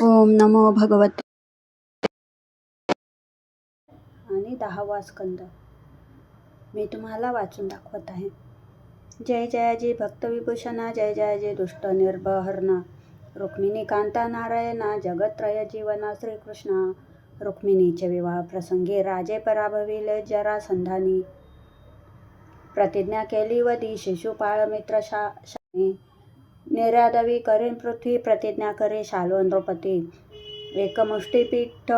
ओम नमो भगवते. आणि 10वा स्कंद मी तुम्हाला वाचून दाखवत आहे. जय जयाजी भक्तविभूषणा, जय जयाजी दुष्ट निर्बहरणा, रुक्मिणी कांता नारायणा, जगत्रय जीवना श्रीकृष्णा. रुक्मिणीचे विवाह प्रसंगी राजे पराभविले जरासंधानी. प्रतिज्ञा केली वदी शिशुपाळ मित्र शाने. निर्यादवी करीन पृथ्वी प्रतिज्ञा करे शाल्व नृपती. एकमुष्टी पीठ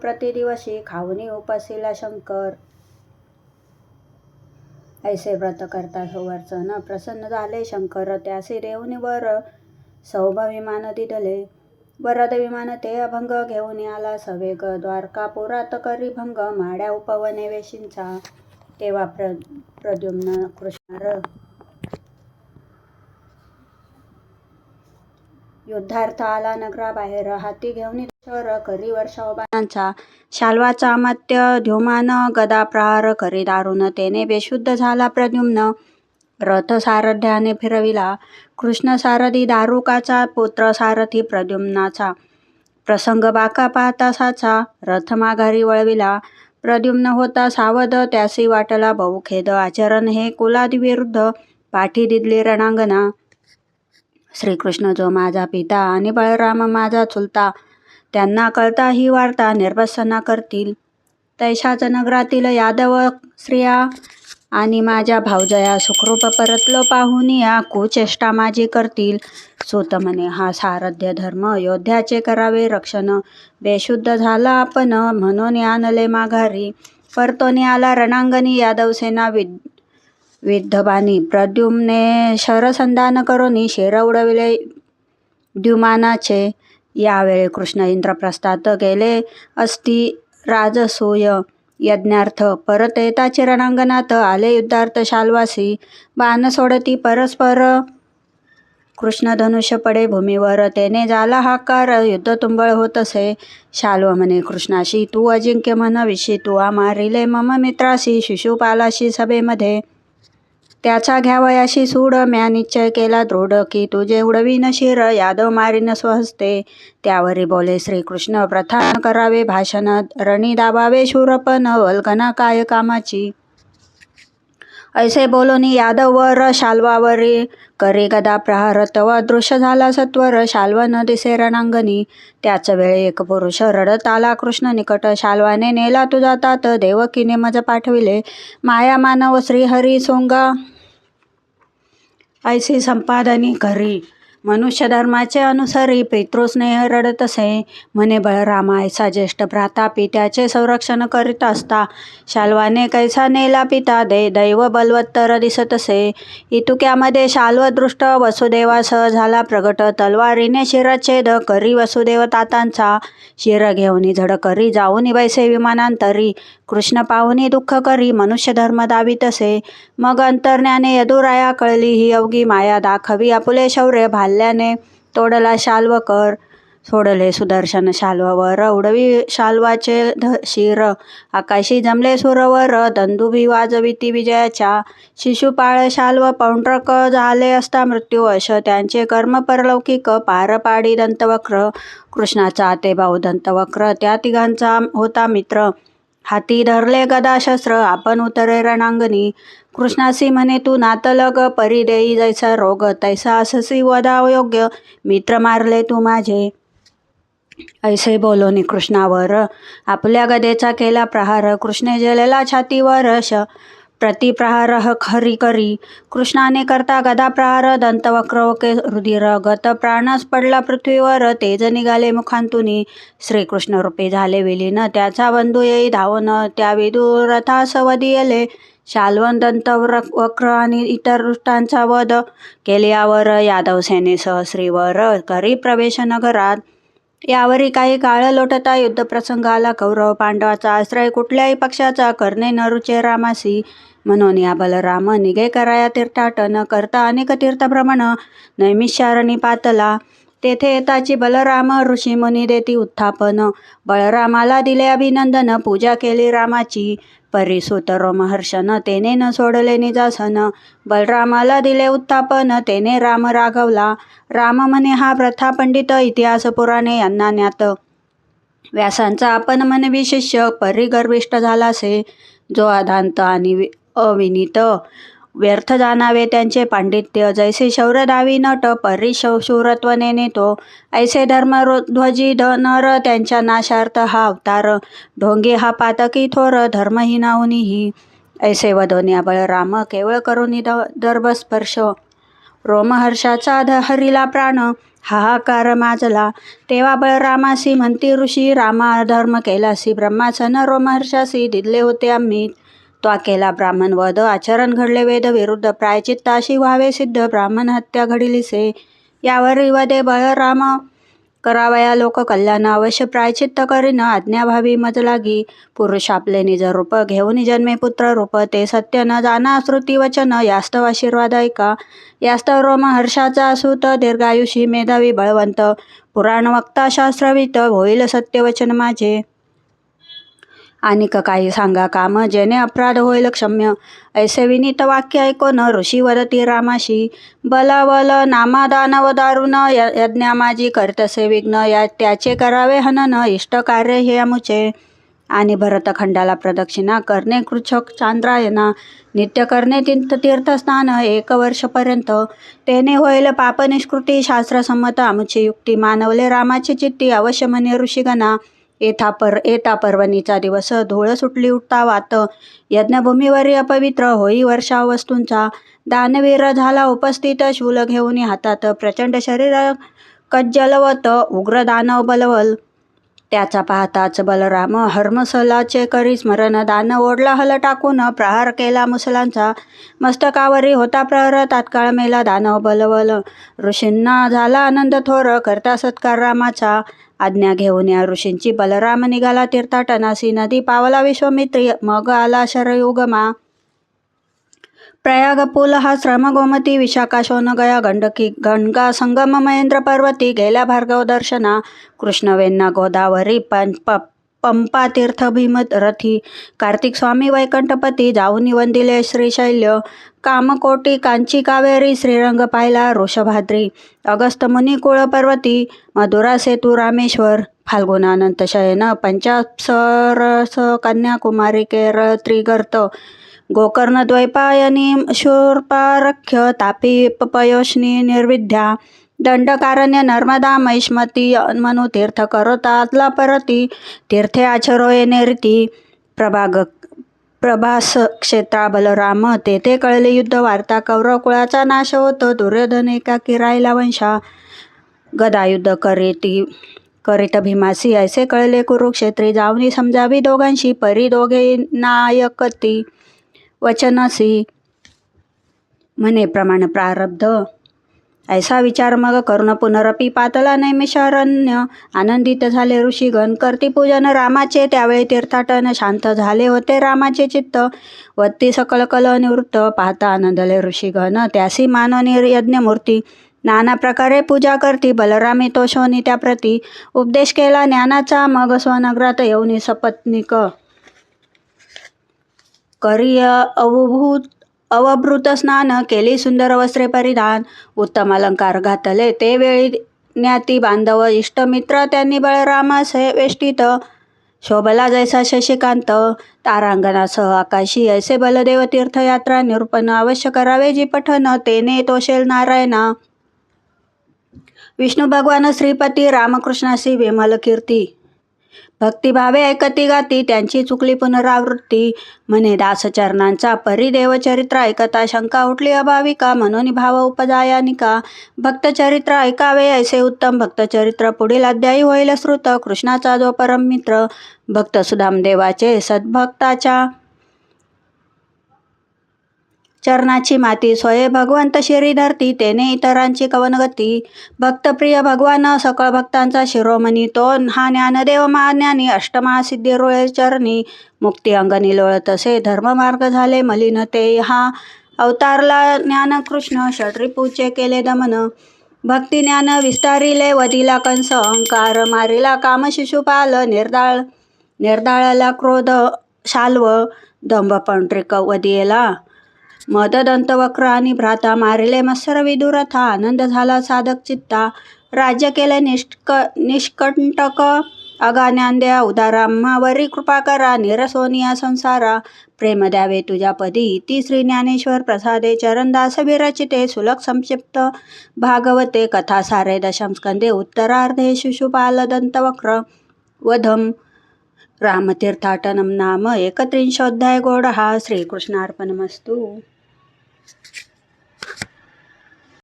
प्रतिदिवशी खाऊनी उपसिला शंकर. ऐसे व्रत करता सुवर्चन प्रसन्न झाले शंकर. त्यासी देऊनी वर सौभविमान दिधले. वरद विमान ते अभंग घेऊन आला सवेग. द्वारकापुरात करी भंग माड्या उपवने वेशींचा. तेव्हा प्रद्युम्न कृष्णार युद्धार्थ आला नगराबाहेर. हाती घेऊन शर करी वर्षाव बाणांचा. शाल्वाचा अमात्य द्युमान गदा प्रहार करी दारुण. तेने बेशुद्ध झाला प्रद्युम्न. रथ सारथ्याने फिरविला. कृष्ण सारथी दारुकाचा पुत्र सारथी प्रद्युम्नाचा. प्रसंग बाका पाहता साचा. रथ माघारी वळविला. प्रद्युम्न होता सावध त्यासी वाटला बहुखेद. आचरण हे कुलादिविरुद्ध पाठी दिदली रणांगणा. श्रीकृष्ण जो माझा पिता आणि बळराम माझा चुलता. त्यांना कळता ही वार्ता निर्भसना करतील. तैशाच नगरातील यादव स्त्रिया आणि माझ्या भावजया सुखरूप परतलो पाहून या कुचेष्टा माझी करतील. सूत म्हणे हा सारथ्य धर्म योद्ध्याचे करावे रक्षण. बेशुद्ध झाला आपण म्हणून आणले माघारी. परतोनी आला रणांगणी यादवसेना विद्धबानी. प्रद्युम्ने शरसंधान करोनी शिर उडविले द्युमानाचे. यावेळी कृष्ण इंद्रप्रस्थात गेले असती राजसूय यज्ञार्थ. परत येताची रणांगणात आले युद्धार्थ शाल्वासी. बाण सोडती परस्पर कृष्ण धनुष्य पडे भूमीवर. तेने झाला हाकार युद्ध तुंबळ होत असे. शाल्व म्हणे कृष्णाशी तू अजिंक्य म्हणविशी. तू मारिले मम मित्राशी शिशुपालाशी सभेमध्ये. त्याचा घ्यावयाशी सूड म्या निश्चय केला दृढ. की तुझे उडवीन शिर यादव मारीन स्वहस्ते. त्यावरी बोले श्रीकृष्ण प्रथान करावे भाषण. रणी दाबावे शूरपण वल्गना काय कामाची. ऐसे बोलोनी यादव वर शाल्वावरी करी गदा प्रहार. तव दृश्य झाला सत्वर शाल्व न दिसे रणांगणी. त्याच वेळी एक पुरुष रडत आला कृष्ण निकट. शाल्वाने नेला तुझा तात देवकीने मज पाठविले. माया मानव श्रीहरी सोंगा ऐसी संपादनी घरी. मनुष्य धर्माचे अनुसरी पितृस्नेह रडत असे. म्हणे बळरामा ऐसा ज्येष्ठ भ्राता पित्याचे संरक्षण करीत असता. शाल्वाने कैसा नेला पिता दैव बलवत्तर दिसत असे. इतुक्यामध्ये शाल्व दृष्ट वसुदेवासह झाला प्रगट. तलवारीने शिरच्छेद करी वसुदेव तातांचा. शिर घेऊनी झड करी जाऊनी वैसे विमानांतरी. कृष्ण पाहुनी दुःख करी मनुष्य धर्म दावीत असे. मग अंतर्ज्ञाने यदुराया कळली ही अवघी माया. दाखवी आपुले शौर्य भाल्याने तोडला शाल्व कर. सोडले सुदर्शन शाल्वावर उडवी शाल्वाचे शिर. आकाशी जमले सुरवर दंदुभी वाजविती विजयाच्या. शिशुपाळ शाल्व पौंड्रक झाले असता मृत्यूवश. त्यांचे कर्म परलौकिक पार पाडी दंतवक्र. कृष्णाचा ते भाऊ दंतवक्र त्या तिघांचा होता मित्र. हाती धरले गदा शस्त्र आपण उतरे रणांगणी. कृष्णासी म्हणे तू नातलग परी देई जैसा रोग. तैसा अससी वदा योग्य मित्र मारले तू माझे. ऐसे बोलोनी कृष्णावर आपल्या गदेचा केला प्रहार. कृष्णे जलेला छातीवर प्रतिप्रहार खरी करी. कृष्णाने करता गदा प्रहार दंतवक्र ओके रुधिर. गत प्राणस पडला पृथ्वीवर. तेज निघाले मुखांतुनी. श्रीकृष्ण रूपी झाले विलीन. त्याचा बंधू येई धावून. त्या विदुरथास वधी येले. शाल्वन दंतवक्र आणि इतर दुष्टांचा वध केल्यावर यादव सेनेसह श्रीवर करी प्रवेश नगरात. यावरी काही काळ लोटता युद्धप्रसंग आला. कौरव पांडवाचा आश्रय कुठल्याही पक्षाचा करणे न रुचे रामासी. म्हणून या बलराम निघे कराया तीर्थाटन. करता अनेक तीर्थभ्रमण नैमिषारणी पातला. तेथे येताची बलराम ऋषीमुनी देती उत्थापन. बळरामाला दिले अभिनंदन पूजा केली रामाची. परिसुत रोमहर्षन तेने न सोडले निजासन. बलरामाला दिले उत्थापन तेने राम राघवला. राम म्हणे हा प्रथा पंडित इतिहास पुराणे यांना ज्ञात. व्यासांचा आपण मनवी शिष्य परी गर्विष्ठ झालासे. जो अधांत आणि अविनीत व्यर्थ जाणावे त्यांचे पांडित्य. जैसे शौर्य दावी नट परी शूरत्व नेने तो. ऐसे धर्मध्वजी नर त्यांच्या नाशार्थ हा अवतार. ढोंगी हा पातकी थोर धर्महीनाहुनीही. ऐसे वदोन्या बळराम केवळ करुनी दर्भस्पर्श. रोमहर्षाचा हरिला प्राण हाहाकार माजला. तेव्हा बळरामासी म्हणती ऋषी रामा अधर्म केलासी. ब्रह्मासन रोमहर्षासी दिले होते आम्ही. त्वा केला ब्राह्मण वध आचरण घडले वेद विरुद्ध. प्रायचित्ताशी व्हावे सिद्ध ब्राह्मण हत्या घडिलीसे. यावरी वदे बळराम करावया लोक कल्याण. अवश्य प्रायचित्त करीन आज्ञाभावी मज लागी. पुरुष आपले निज रूप घेऊन जन्मे पुत्र रूप. ते सत्य न जाना श्रुती वचन. यास्तव आशीर्वाद ऐका. यास्तव रोमहर्षाचा सूत दीर्घायुषी मेधावी बळवंत. पुराण वक्ता शास्त्रवित होईल सत्यवचन माझे. आणिक काही सांगा काम जेणे अपराध होईल क्षम्य. ऐसे विनीत वाक्य ऐकोन ऋषी वदती रामाशी. बल नामा दानव दारुण यज्ञा माझी करतसे विघ्न. त्याचे करावे हनन इष्ट कार्य हे अमुचे. आणि भरतखंडाला प्रदक्षिणा करणे कृच्छक चांद्रायना. नित्य करणे तीर्थस्नान 1 वर्षपर्यंत. तेने होईल पाप निष्कृती शास्त्रसंमत अमुची युक्ती. मानवले रामाची चित्ती अवश्य म्हणे ऋषीगणा. येता पर्वणीचा दिवस धूळ सुटली उठता वात. यज्ञभूमीवरी अपवित्र होई वर्षा वस्तूंचा. दानवीर झाला उपस्थित शूल घेऊन हातात. प्रचंड शरीर कज्जलवत उग्र दानव बलवल. त्याचा पाहताच बलराम हर्मसलाचे करी स्मरण. दान ओढला हल टाकून प्रहार केला मुसलांचा. मस्तकावरी होता प्रहर तात्काळ मेला दानव बलवल. ऋषींना झाला आनंद थोर करता सत्कार रामाचा. आज्ञा घेऊन या ऋषींची बलराम निघाला तीर्थाटनासी. नदी पावला विश्वामित्री मग आला शरयुगमा. प्रयाग पूल हा श्रम गोमती. विशाखा शोन गया गंडकी. गंगा संगम महेंद्र पर्वती. गेल्या भार्गव दर्शना. कृष्णवेण्णा गोदावरी पंपा तीर्थ भीमरथी. कार्तिक स्वामी वैकंठपती. जाऊनी वंदिले श्रीशैल्य. कामकोटी कांची कावेरी. श्रीरंग पाहिला वृषभाद्री. अगस्त मुनी कुळ पर्वती. मधुरा सेतू रामेश्वर. फाल्गुनानंत शयन पंचाप्सरस कन्याकुमारी केरळ त्रिगर्त. गोकर्ण द्वैपायनी शूर्पारख्य. तापी पयोष्णी निर्विद्या. दंडकारण्य नर्मदा महिष्मती. मनु तीर्थ करोतातला परती. तीर्थे आचरो येणे रीती. प्रभास क्षेत्रा बलराम तेथे कळले युद्ध वार्ता. कौरव कुळाचा नाश होतो. दुर्योधन एकाकी राहिला वंशा. गदायुद्ध करीत भीमासी. ऐसे कळले कुरुक्षेत्री. जाऊनी समजावी दोघांशी. परी दोघे नायकती वचनसी. म्हणे प्रमाण प्रारब्ध. ऐसा विचार मग करून पुनरपी पातला नैमिषारण्य. आनंदित झाले ऋषीगण करती पूजन रामाचे. त्यावेळी तीर्थाटन शांत झाले होते रामाचे चित्त. वत्ती सकळ कल निवृत्त. पाहता आनंदले ऋषीगण त्यासी मानवनी यज्ञमूर्ती. नाना प्रकारे पूजा करती बलरामी तो शोनी त्याप्रती. उपदेश केला ज्ञानाचा मग स्वनगरात येऊनी सपत्नीक. करी अवभृत स्नान केली सुंदर वस्त्रे परिधान. उत्तम अलंकार घातले ते वेळी ज्ञाती बांधव इष्ट मित्र. त्यांनी बळरामास वेष्टित. शोभला जैसा शशिकांत तारांगणासह आकाशी. ऐसे बलदेव तीर्थयात्रा निरूपण. अवश्य करावे जी पठन तेने तोषेल नारायणा. विष्णू भगवान श्रीपती रामकृष्णासी विमल कीर्ती. भक्तिभावे ऐकती गाती त्यांची चुकली पुनरावृत्ती. म्हणे दासचरणांचा परिदेवचरित्र ऐकता शंका उठली अभाविका. म्हणून भाव उपजायानिका. भक्तचरित्र ऐकावे ऐसे उत्तम भक्तचरित्र. पुढील अध्यायी होईल श्रुत. कृष्णाचा जो परम मित्र भक्त सुदामदेवाचे सद्भक्ताच्या चरणाची माती. स्वये भगवंत शिरी धरती तेने इतरांची कवनगती. भक्तप्रिय भगवान सकळ भक्तांचा शिरोमणी. तो हा ज्ञानदेव महाज्ञानी. अष्टमहासिद्धी रोळे चरणी. मुक्ती अंगणी लोळतसे धर्ममार्ग झाले मलिन ते. हा अवतारला ज्ञानकृष्ण षड्रिपूचे केले दमन. भक्ती ज्ञान विस्तारिले वदिला कंस अहंकार. मारिला काम शिशुपाल. निर्दाळला क्रोध शाल्व. दंभ पंड्रिक वदियेला मददंतवक्र आणि भ्राता मारिले मत्सर विदुरथा. आनंद झाला साधक चित्ता, राज्य केले निष्कंटक. अगाज्ञान उदाराम्हावरी कृपा करा, निरसोनिया संसारा. प्रेम द्यावे तुझ्या पदी ती श्री ज्ञानेश्वर प्रसादे. चरणदास विरचिते सुलभ संक्षिप्त भागवते. कथा सारे दशम स्कंदे. उत्तरार्धे शिशुपाल दंतवक्र वधम. रामतीर्थाटनम नाम 31 अध्याय. गोडहा. श्रीकृष्णार्पणमस्तु.